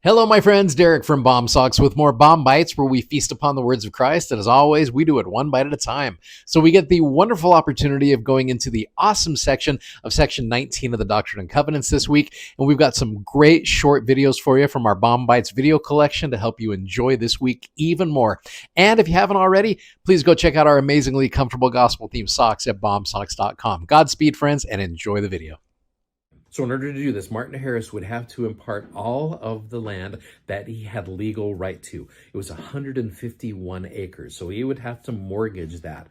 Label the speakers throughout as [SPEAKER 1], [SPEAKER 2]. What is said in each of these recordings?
[SPEAKER 1] Hello, my friends. Derek from Bomb Socks with more Bomb Bites, where we feast upon the words of Christ. And as always, we do it one bite at a time. So we get the wonderful opportunity of going into the awesome section of section 19 of the Doctrine and Covenants this week. And we've got some great short videos for you from our Bomb Bites video collection to help you enjoy this week even more. And if you haven't already, please go check out our amazingly comfortable gospel themed socks at bombsocks.com. Godspeed, friends, and enjoy the video.
[SPEAKER 2] So in order to do this, Martin Harris would have to impart all of the land that he had legal right to. It was 151 acres, so he would have to mortgage that.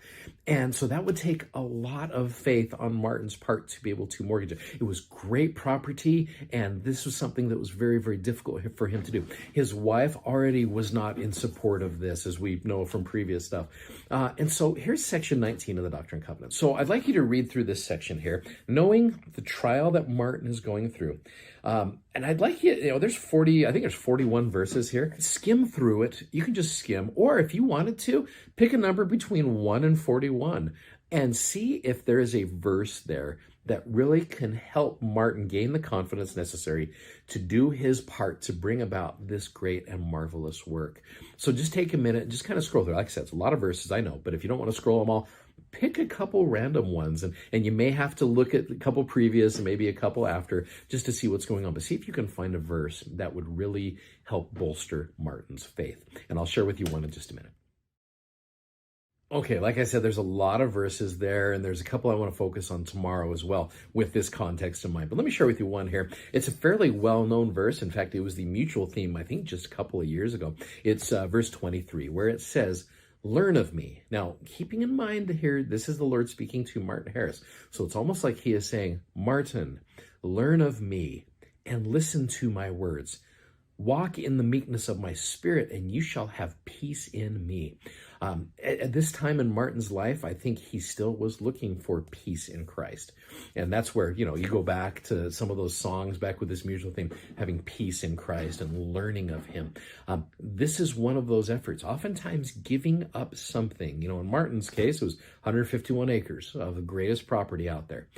[SPEAKER 2] And so that would take a lot of faith on Martin's part to be able to mortgage it. It was great property, and this was something that was very, very difficult for him to do. His wife already was not in support of this, as we know from previous stuff. And so here's section 19 of the Doctrine and Covenants. So I'd like you to read through this section here, knowing the trial that Martin is going through. And I'd like you, there's 41 verses here. Skim through it. You can just skim. Or if you wanted to, pick a number between 1 and 41 and see if there is a verse there that really can help Martin gain the confidence necessary to do his part to bring about this great and marvelous work. So just take a minute and just kind of scroll through. Like I said, it's a lot of verses, I know, but if you don't want to scroll them all, pick a couple random ones, and you may have to look at a couple previous and maybe a couple after just to see what's going on. But see if you can find a verse that would really help bolster Martin's faith. And I'll share with you one in just a minute. Okay, like I said, there's a lot of verses there, and there's a couple I want to focus on tomorrow as well with this context in mind. But let me share with you one here. It's a fairly well-known verse. In fact, it was the mutual theme, I think, just a couple of years ago. It's verse 23, where it says, "Learn of me." Now, keeping in mind here, this is the Lord speaking to Martin Harris. So it's almost like he is saying, Martin, learn of me and listen to my words. Walk in the meekness of my spirit, and you shall have peace in me. At this time in Martin's life, I think he still was looking for peace in Christ. And that's where, you go back to some of those songs back with this mutual theme, having peace in Christ and learning of him. This is one of those efforts, oftentimes giving up something. In Martin's case, it was 151 acres of the greatest property out there.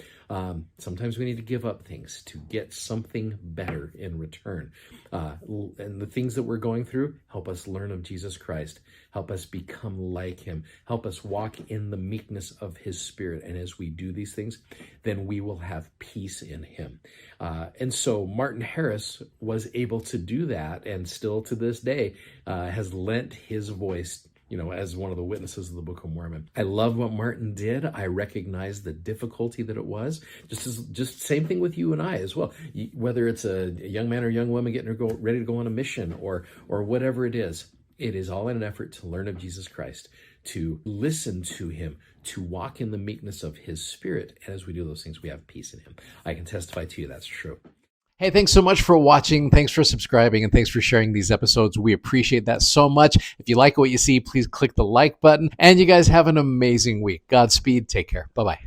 [SPEAKER 2] Sometimes we need to give up things to get something better in return. And the things that we're going through help us learn of Jesus Christ, help us become like him, help us walk in the meekness of his spirit. And as we do these things, then we will have peace in him. And so Martin Harris was able to do that, and still to this day has lent his voice as one of the witnesses of the Book of Mormon. I love what Martin did. I recognize the difficulty that it was. Just same thing with you and I as well. Whether it's a young man or young woman getting ready to go on a mission or whatever it is all in an effort to learn of Jesus Christ, to listen to him, to walk in the meekness of his spirit. And as we do those things, we have peace in him. I can testify to you that's true.
[SPEAKER 1] Hey, thanks so much for watching. Thanks for subscribing, and thanks for sharing these episodes. We appreciate that so much. If you like what you see, please click the like button. And you guys have an amazing week. Godspeed. Take care. Bye-bye.